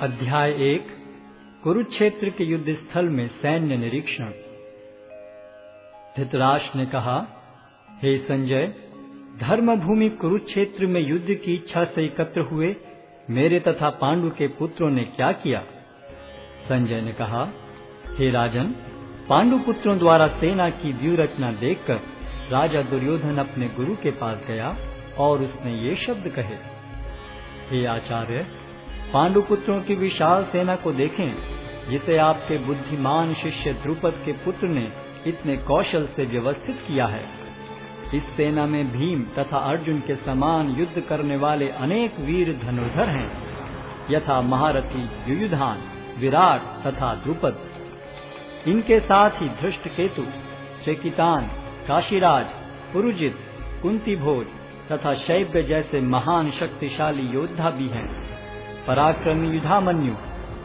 अध्याय 1 कुरुक्षेत्र के युद्ध स्थल में सैन्य निरीक्षण। धृतराष्ट्र ने कहा, हे संजय, धर्मभूमि कुरुक्षेत्र में युद्ध की इच्छा से एकत्र हुए मेरे तथा पांडु के पुत्रों ने क्या किया? संजय ने कहा, हे राजन, पांडु पुत्रों द्वारा सेना की व्यूह रचना देखकर राजा दुर्योधन अपने गुरु के पास गया और उसने ये शब्द कहे, हे आचार्य, पांडु पुत्रों की विशाल सेना को देखें, जिसे आपके बुद्धिमान शिष्य द्रुपद के पुत्र ने इतने कौशल से व्यवस्थित किया है। इस सेना में भीम तथा अर्जुन के समान युद्ध करने वाले अनेक वीर धनुर्धर हैं, यथा महारथी युयुधान, विराट तथा द्रुपद। इनके साथ ही धृष्टकेतु, चेकितान, काशीराज, पुरुजित, कुंतीभोज तथा शैब्य जैसे महान शक्तिशाली योद्धा भी हैं। पराक्रमी युधामन्यु,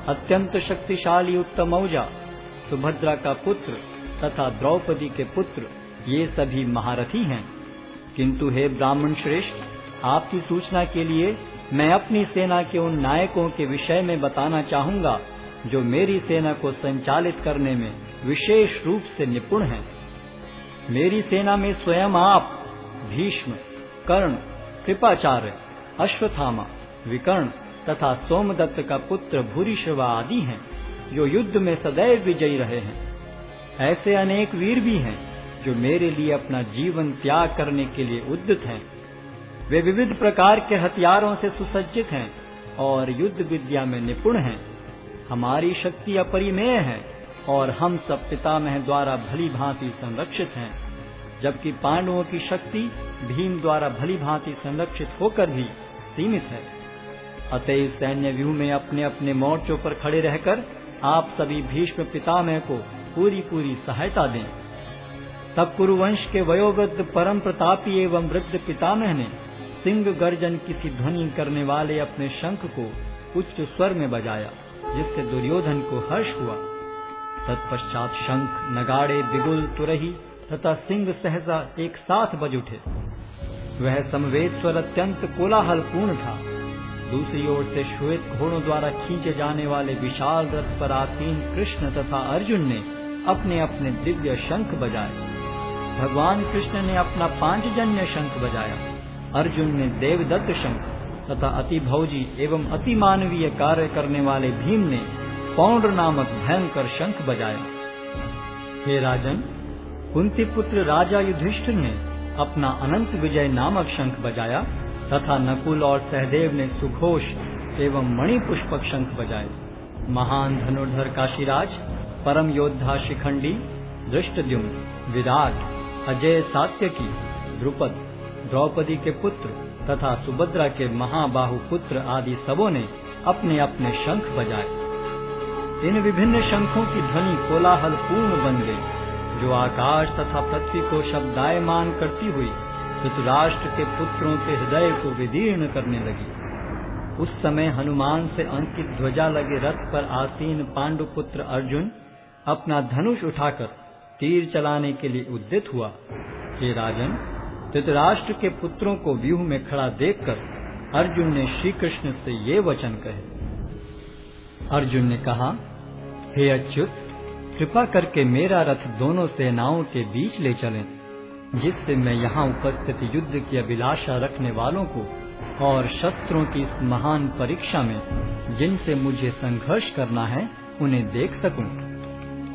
अत्यंत शक्तिशाली उत्तमौजा, सुभद्रा का पुत्र तथा द्रौपदी के पुत्र, ये सभी महारथी हैं। किंतु हे ब्राह्मण श्रेष्ठ, आपकी सूचना के लिए मैं अपनी सेना के उन नायकों के विषय में बताना चाहूंगा जो मेरी सेना को संचालित करने में विशेष रूप से निपुण हैं। मेरी सेना में स्वयं आप, भीष्म, कर्ण, कृपाचार्य, अश्वत्थामा, विकर्ण तथा सोमदत्त का पुत्र भूरिश्रवा आदि हैं, जो युद्ध में सदैव विजयी रहे हैं। ऐसे अनेक वीर भी हैं जो मेरे लिए अपना जीवन त्याग करने के लिए उद्यत हैं। वे विविध प्रकार के हथियारों से सुसज्जित हैं और युद्ध विद्या में निपुण हैं। हमारी शक्ति अपरिमेय है और हम सब पितामह द्वारा भली भांति संरक्षित हैं, जबकि पांडवों की शक्ति भीम द्वारा भली भांति संरक्षित होकर भी सीमित है। अतः सैन्य व्यूह में अपने अपने मोर्चों पर खड़े रहकर आप सभी भीष्म पितामह को पूरी सहायता दें। तब कुरुवंश के वयोवृद्ध परम प्रतापी एवं वृद्ध पितामह ने सिंह गर्जन की सी ध्वनि करने वाले अपने शंख को उच्च स्वर में बजाया, जिससे दुर्योधन को हर्ष हुआ। तत्पश्चात शंख, नगाड़े, बिगुल, तुरही तथा सिंह सहसा एक साथ बज उठे। वह समवेत स्वर अत्यंत कोलाहलपूर्ण था। दूसरी ओर से श्वेत घोड़ों द्वारा खींचे जाने वाले विशाल रथ पर आसीन कृष्ण तथा अर्जुन ने अपने अपने दिव्य शंख बजाए। भगवान कृष्ण ने अपना पांचजन्य शंख बजाया, अर्जुन ने देवदत्त शंख तथा अति भौजी एवं अति मानवीय कार्य करने वाले भीम ने पौंड्र नामक भयंकर शंख बजाया। हे राजन, कुंती पुत्र राजा युधिष्ठिर ने अपना अनंत विजय नामक शंख बजाया तथा नकुल और सहदेव ने सुघोष एवं मणिपुष्पक शंख बजाए। महान धनुर्धर काशीराज, परम योद्धा शिखंडी, धृष्टद्युम्न, विराट, अजय सात्यकी, द्रुपद, द्रौपदी के पुत्र तथा सुभद्रा के महाबाहु पुत्र आदि सबों ने अपने अपने शंख बजाए। इन विभिन्न शंखों की ध्वनि कोलाहल पूर्ण बन गई, जो आकाश तथा पृथ्वी को शब्दायमान करती हुई धृतराष्ट्र के पुत्रों के हृदय को विदीर्ण करने लगी। उस समय हनुमान से अंकित ध्वजा लगे रथ पर आसीन पांडु पुत्र अर्जुन अपना धनुष उठाकर तीर चलाने के लिए उद्यत हुआ। हे राजन, धृतराष्ट्र के पुत्रों को व्यूह में खड़ा देखकर अर्जुन ने श्री कृष्ण से ये वचन कहे। अर्जुन ने कहा, हे अच्युत, कृपा करके मेरा रथ दोनों सेनाओं के बीच ले चलें, जिससे मैं यहाँ उपस्थित युद्ध की अभिलाषा रखने वालों को और शस्त्रों की इस महान परीक्षा में जिनसे मुझे संघर्ष करना है उन्हें देख सकूं।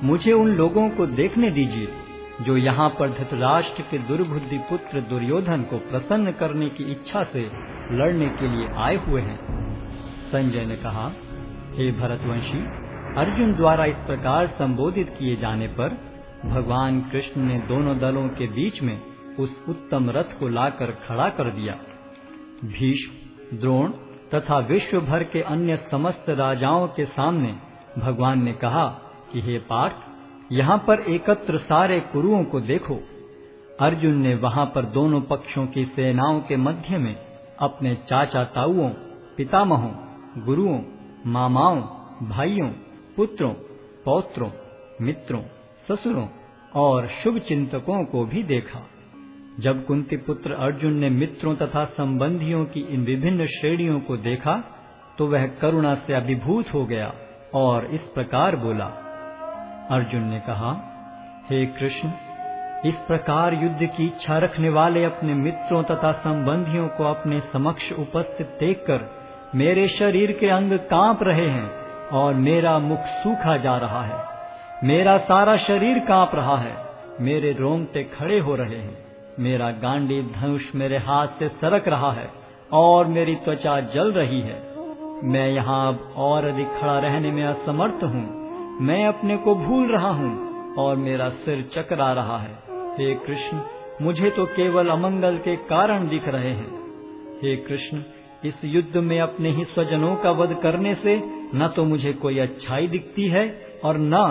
मुझे उन लोगों को देखने दीजिए जो यहाँ पर धृतराष्ट्र के दुर्बुद्धि पुत्र दुर्योधन को प्रसन्न करने की इच्छा से लड़ने के लिए आए हुए हैं। संजय ने कहा, हे भरतवंशी, अर्जुन द्वारा इस प्रकार संबोधित किए जाने पर भगवान कृष्ण ने दोनों दलों के बीच में उस उत्तम रथ को लाकर खड़ा कर दिया। भीष्म, द्रोण तथा विश्व भर के अन्य समस्त राजाओं के सामने भगवान ने कहा कि हे पार्थ, यहाँ पर एकत्र सारे कुरुओं को देखो। अर्जुन ने वहाँ पर दोनों पक्षों की सेनाओं के मध्य में अपने चाचा ताऊओं, पितामहों, गुरुओं, मामाओं, भाइयों, पुत्रों, पौत्रों, मित्रों, ससुरों और शुभ चिंतकों को भी देखा। जब कुंती पुत्र अर्जुन ने मित्रों तथा संबंधियों की इन विभिन्न श्रेणियों को देखा तो वह करुणा से अभिभूत हो गया और इस प्रकार बोला। अर्जुन ने कहा, हे कृष्ण, इस प्रकार युद्ध की इच्छा रखने वाले अपने मित्रों तथा संबंधियों को अपने समक्ष उपस्थित देखकर मेरे शरीर के अंग कांप रहे हैं और मेरा मुख सूखा जा रहा है। मेरा सारा शरीर कांप रहा है, मेरे रोंगटे खड़े हो रहे हैं, मेरा गांडीव धनुष मेरे हाथ से सरक रहा है और मेरी त्वचा जल रही है। मैं यहाँ अब और अधिक खड़ा रहने में असमर्थ हूँ। मैं अपने को भूल रहा हूँ और मेरा सिर चकरा रहा है। हे कृष्ण, मुझे तो केवल अमंगल के कारण दिख रहे हैं। हे कृष्ण, इस युद्ध में अपने ही स्वजनों का वध करने से न तो मुझे कोई अच्छाई दिखती है और न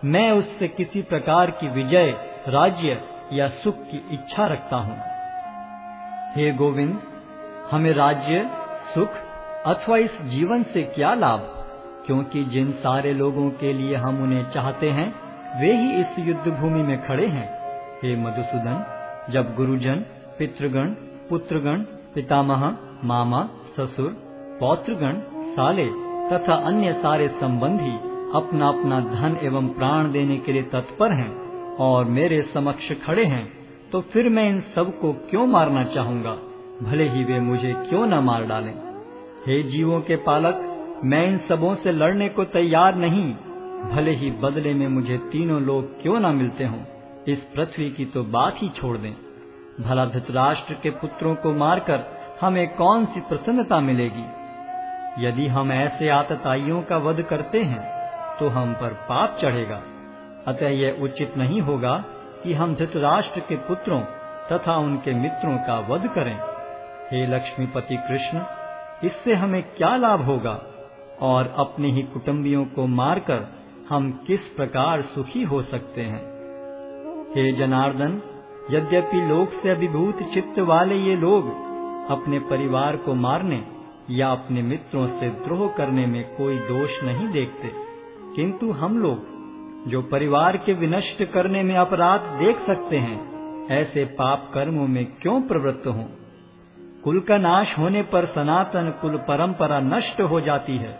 मैं उससे किसी प्रकार की विजय, राज्य या सुख की इच्छा रखता हूँ। हे गोविंद, हमें राज्य, सुख अथवा इस जीवन से क्या लाभ, क्योंकि जिन सारे लोगों के लिए हम उन्हें चाहते हैं वे ही इस युद्ध भूमि में खड़े हैं। हे मधुसूदन, जब गुरुजन, पितृगण, पुत्रगण, पितामह, मामा, ससुर, पौत्रगण, साले तथा अन्य सारे संबंधी अपना अपना धन एवं प्राण देने के लिए तत्पर हैं और मेरे समक्ष खड़े हैं, तो फिर मैं इन सब को क्यों मारना चाहूंगा, भले ही वे मुझे क्यों न मार डालें। हे जीवों के पालक, मैं इन सबों से लड़ने को तैयार नहीं, भले ही बदले में मुझे तीनों लोग क्यों न मिलते हों। इस पृथ्वी की तो बात ही छोड़ दें। भला धृतराष्ट्र के पुत्रों को मारकर हमें कौन सी प्रसन्नता मिलेगी। यदि हम ऐसे आतताइयों का वध करते हैं तो हम पर पाप चढ़ेगा। अतः यह उचित नहीं होगा कि हम धृतराष्ट्र के पुत्रों तथा उनके मित्रों का वध करें। हे लक्ष्मीपति कृष्ण, इससे हमें क्या लाभ होगा और अपने ही कुटुंबियों को मारकर हम किस प्रकार सुखी हो सकते हैं। हे जनार्दन, यद्यपि लोक से अभिभूत चित्त वाले ये लोग अपने परिवार को मारने या अपने मित्रों से द्रोह करने में कोई दोष नहीं देखते, किंतु हम लोग जो परिवार के विनष्ट करने में अपराध देख सकते हैं, ऐसे पाप कर्मों में क्यों प्रवृत्त हों। कुल का नाश होने पर सनातन कुल परंपरा नष्ट हो जाती है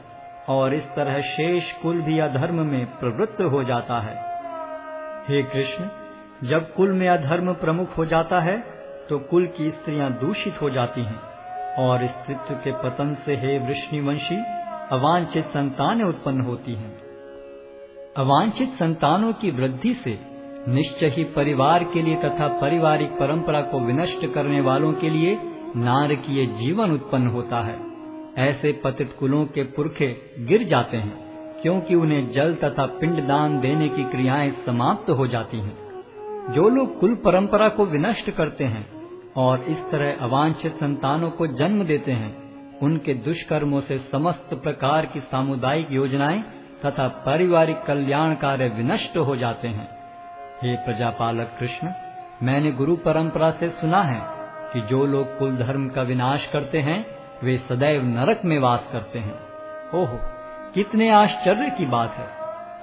और इस तरह शेष कुल भी अधर्म में प्रवृत्त हो जाता है। हे कृष्ण, जब कुल में अधर्म प्रमुख हो जाता है तो कुल की स्त्रियां दूषित हो जाती हैं और स्त्रीत्व के पतन से हे वृष्णिवंशी अवांछित संतानें उत्पन्न होती हैं। अवांछित संतानों की वृद्धि से निश्चय ही परिवार के लिए तथा पारिवारिक परंपरा को विनष्ट करने वालों के लिए नारकीय जीवन उत्पन्न होता है। ऐसे पतित कुलों के पुरखे गिर जाते हैं, क्योंकि उन्हें जल तथा पिंडदान देने की क्रियाएं समाप्त हो जाती हैं। जो लोग कुल परंपरा को विनष्ट करते हैं और इस तरह अवांछित संतानों को जन्म देते हैं, उनके दुष्कर्मों से समस्त प्रकार की सामुदायिक योजनाएं तथा पारिवारिक कल्याण कार्य विनष्ट हो जाते हैं। हे प्रजापालक कृष्ण, मैंने गुरु परंपरा से सुना है कि जो लोग कुल धर्म का विनाश करते हैं वे सदैव नरक में वास करते हैं। ओहो, कितने आश्चर्य की बात है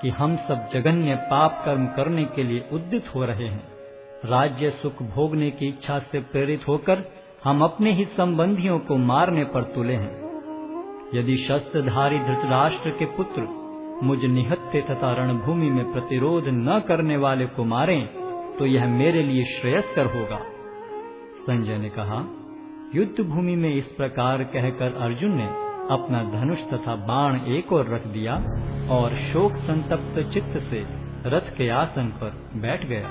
कि हम सब जघन्य पाप कर्म करने के लिए उद्यत हो रहे हैं। राज्य सुख भोगने की इच्छा से प्रेरित होकर हम अपने ही संबंधियों को मारने पर तुले हैं। यदि शस्त्रधारी धृतराष्ट्र के पुत्र मुझ निहत्थे तथा रणभूमि में प्रतिरोध न करने वाले को मारें तो यह मेरे लिए श्रेयस्कर होगा। संजय ने कहा, युद्ध भूमि में इस प्रकार कहकर अर्जुन ने अपना धनुष तथा बाण एक ओर रख दिया और शोक संतप्त चित्त से रथ के आसन पर बैठ गया।